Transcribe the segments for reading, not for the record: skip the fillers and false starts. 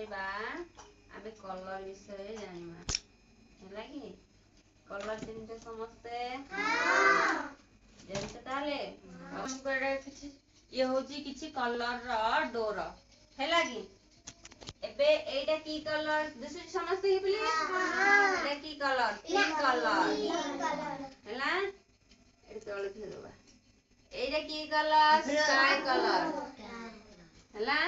କରିବା ଆମେ କଲର ବିଷୟରେ ଜାଣିବା ହେଲା କି କଲର ଚିହ୍ନିଛ ସମସ୍ତେ ଜାଣିଛ ତାହେଲେ ଏଇଟା କିଛି ଇଏ ହଉଛି କିଛି କଲର ର ଡୋର ହେଲା କି ଏବେ ଏଇଟା କି କଲର ଦିଶୁଛି ସମସ୍ତେ କି ବୋଲି ଏଇଟା କି କଲର ପିଙ୍କ କଲର ହେଲା ଏଠି ତଳେ ଥୋଇଦବା ଏଇଟା କି କଲର ସ୍କାଏ କଲର ହେଲା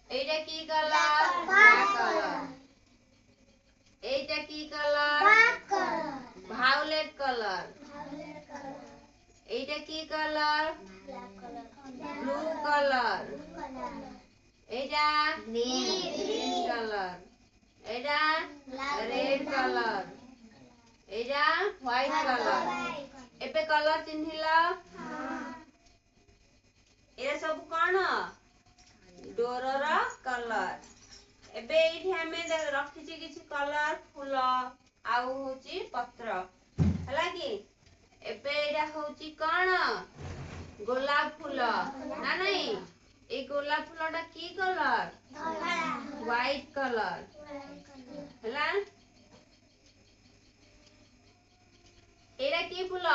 এইটা কি কালার ব্ল্যাক কালার এইটা কি কালার ভায়োলেট কালার এইটা কি কালার ব্লু কালার এইটা গ্রিন কালার এইটা রেড কালার এইটা হোয়াইট কালার এবে কালার চিহ্নিলা এরা সব কোন डोरर कलर एबे एठी हमें रखिछि किछि कलर फूल आउ होची पत्र हला कि एबे एडा होची कोन गोलाप फूल ना नहीं ए गोलाप फूलटा की कलर व्हाइट कलर हला एडा की फूल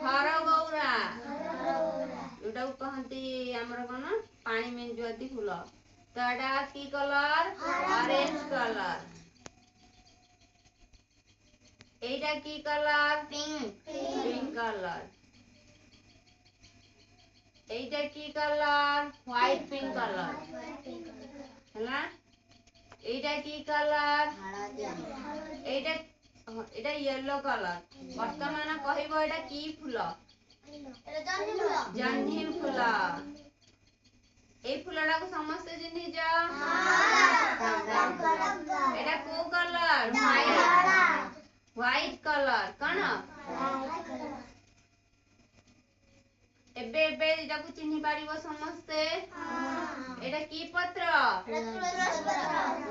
हरगौरा एटा कहंती हमर कोन पानी में ज्योति फूल तो एटा की कलर ऑरेंज कलर एटा की कलर पिंक कलर एटा की कलर व्हाइट पिंक कलर हला एटा की कलर एटा एटा येलो कलर वर्तमान कहइबो एटा की फूल जह्नी फूल ए फूलटा को समस्त जिनि जा एटा को कलर व्हाइट कलर कोन एबे एबे एटा को चिन्हि पारिबो समस्ते एटा की पत्र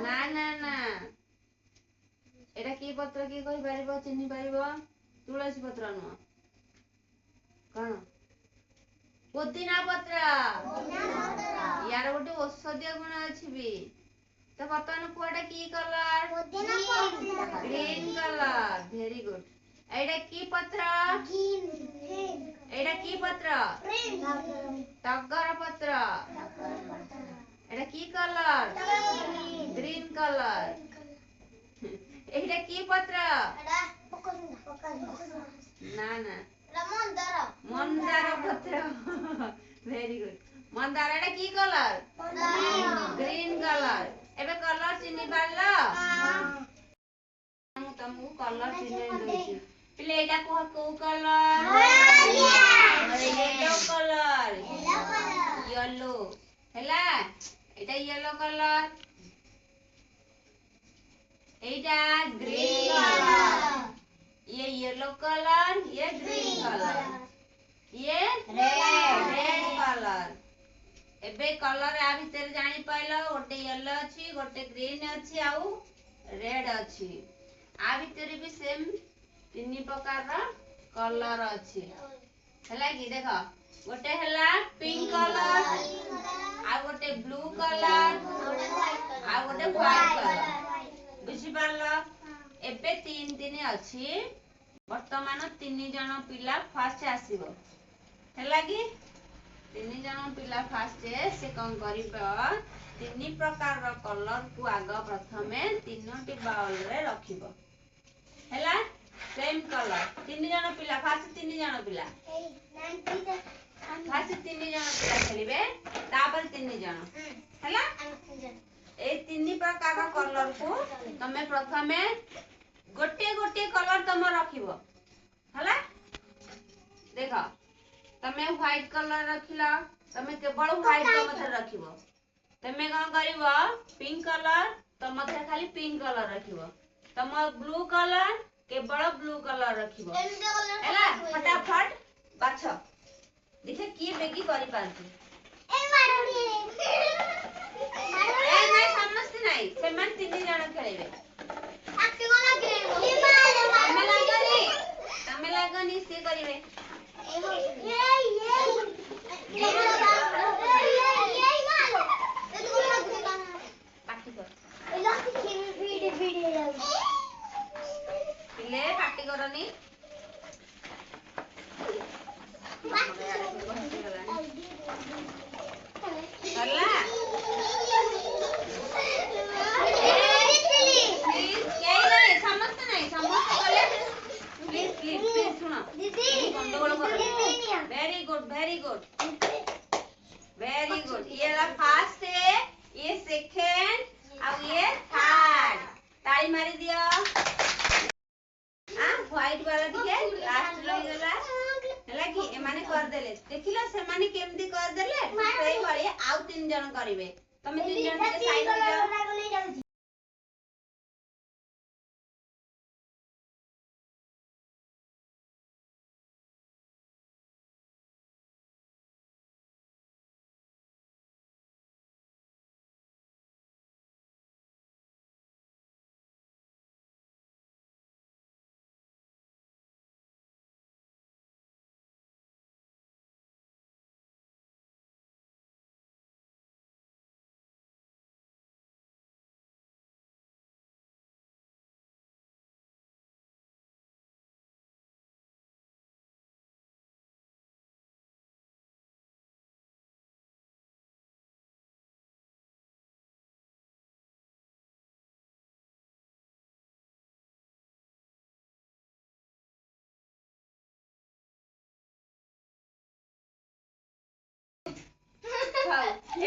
ना ना ना एटा की पत्र की कहि पारिबो चिन्हि पारिबो तुलसी पत्र न कोन पुदीना पत्र यार गोटे औषधीय गुण अछि भी तो बर्तमान कोटा की colour green colour very good एटा की पत्र एटा की पत्र टगर पत्र एटा की कलर ग्रीन कलर एटा की पत्र ना ना मंदार पत्र वेरी गुड मंदार एटा की कलर ग्रीन कलर एबे कलर चिन्हि पारलो हम तुमको कलर चिन्हि दोछि पहिले एटा को कलर येलो कलर येलो हैला एटा येलो कलर एटा ग्रीन कलर ये येलो कलर ये ग्रीन कलर ये रेड कलर एबे कलर आ भीतर जानि पाइलो गोटे येलो अछि गोटे ग्रीन अछि आउ रेड अछि आ भीतर भी सेम तीन प्रकार रा कलर अछि हला कि देखो गोटे हला पिंक कलर आ गोटे ब्लू कलर आ गोटे व्हाइट कलर बुझि पारलो एबे तीन दिन अछि वर्तमान तीन जन पिला फास्ट आसीबो हैला कि तीन जन पिला फास्ट से कोन करिबो तीन प्रकार रो कलर को आग प्रथमे तीनोटी बाउल रे रखिबो हैला सेम कलर तीन जन पिला फास्ट तीन जन पिला फास्ट तीन जन पिला खेलिबे तापर तीन जन हैला ए तीन प्रकार रो कलर को तमे प्रथमे गोटे गोटे कलर तुम रखिबो हला देखो तमे व्हाइट कलर रखिला तमे केवल व्हाइट तमथे रखिबो तमे कोन करिवो पिंक कलर तमथे खाली पिंक कलर रखिबो तम ब्लू कलर केवल ब्लू कलर रखिबो हैला फटाफट बाछ देखे की बेगी करि पांती ए मारोडी ए नहीं समझती नहीं सेमन तीन जण खेलेबे तमे लागनी से करिवे ये ଆମର ଇଆଡେ ସବୁ ବସିଗଲାଣି। ସରିଲା? କେହି ନାହିଁ, ସମସ୍ତେ ନାହିଁ, ସମସ୍ତେ କଲେ ପ୍ଲିଜ ପ୍ଲିଜ ପ୍ଲିଜ ଶୁଣ, ଗଣ୍ଡଗୋଳ କରନି। Very good very good very good. ये ला फास्ट है, ये सेकेंड ଆଉ ये थर्ड। ताली मारी दियो। व्हाइट वाला ଟିକେ लास्ट ରହିଗଲା ହେଲା କି ଏମାନେ କରିଦେଲେ। ଦେଖିଲ ସେମାନେ କେମିତି କରିଦେଲେ? ସେଇ ଭଳି ଆଉ 3 ଜଣ କରିବେ। ତମେ 3 ଜଣ ଟିକେ ସାଇଡ ହେଇଯାଅ।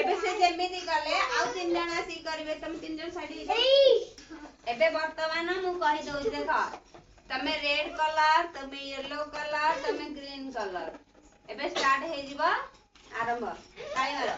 एबे से जेमिति गले आउ 3 जण आसी करबे। तुम 3 जण साइड एबे वर्तमान मु कहि दउ देखो, तमे रेड कलर, तमे येलो कलर, तमे ग्रीन कलर। एबे स्टार्ट हे जिवो, आरंभ। ताली मारो।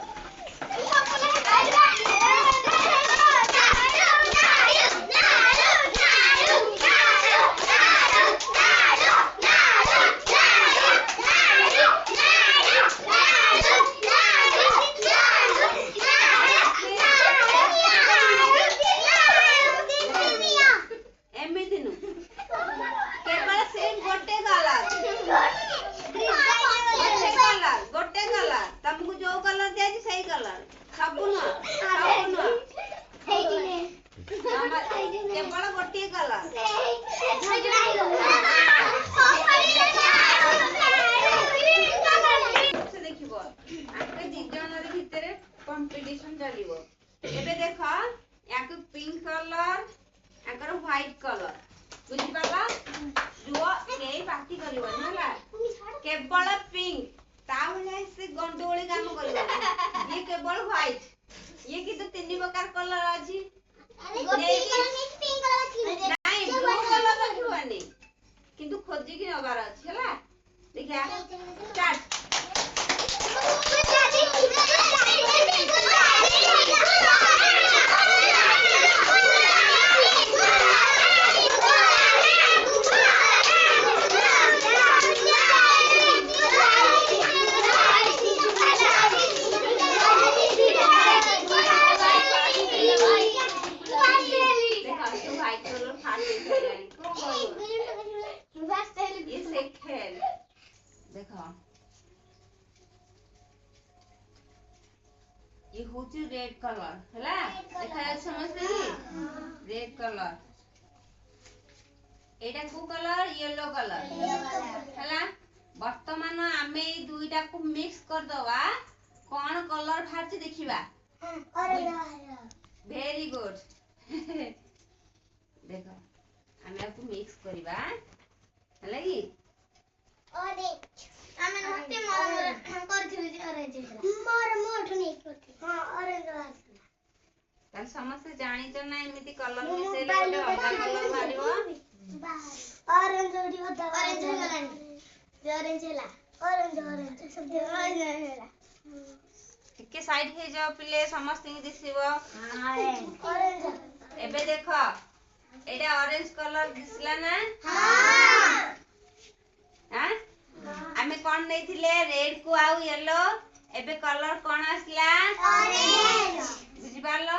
केवल गोटे कलर देखिबो आके दी जनर भितरे कंपटीशन चलिबो। एबे देखो याको पिंक कलर, याकर व्हाइट कलर, बुझि पाला? जो के बाकी करिवो होला केवल पिंक, ता भले से गंडोळी काम करिवो। ये केवल व्हाइट, ये कि तो 3 प्रकार कलर अछि। नहीं ब्लू कलर रखिवानी किंतु खोजी की नबार अछि हला। देखिया स्टार्ट। ये होची रेड कलर हला। देखा समझते कि रेड कलर, एटा को कलर येलो कलर हला। वर्तमान आमे ए दुईटा को मिक्स कर दवा, कोन कलर फाची देखिबा। Very good. देखो आमे आपको मिक्स करिबा हला कि ऑरेंज आमे नते मोर करथिबे जे ऑरेंज मोर मोठ नै करथि। हां ऑरेंज वाला तन समस्त जानि त ना एमिति कलर मिसेले ओटे अलगा कलर मारिबो। ऑरेंज ओडी होता ऑरेंज होलानी जे ऑरेंज हैला ऑरेंज ऑरेंज सब ऑरेंज हैला। टिके साइड हे जाओ पिले समस्त इ दिसिबो। ऑरेंज एबे देखो एटा ऑरेंज कलर दिसला ना। हां हां आमे कोन नेथिले रेड को आउ येलो। एबे कलर कोन आसला ऑरेंज। बुझि पारलो?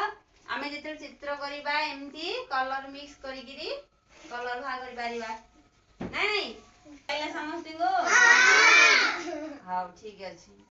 आमे जेते चित्र करिबा एमती कलर मिक्स करिगिरी कलर भा करि पारिबा नहीं पहले समझती हो। हां हां ठीक अछि।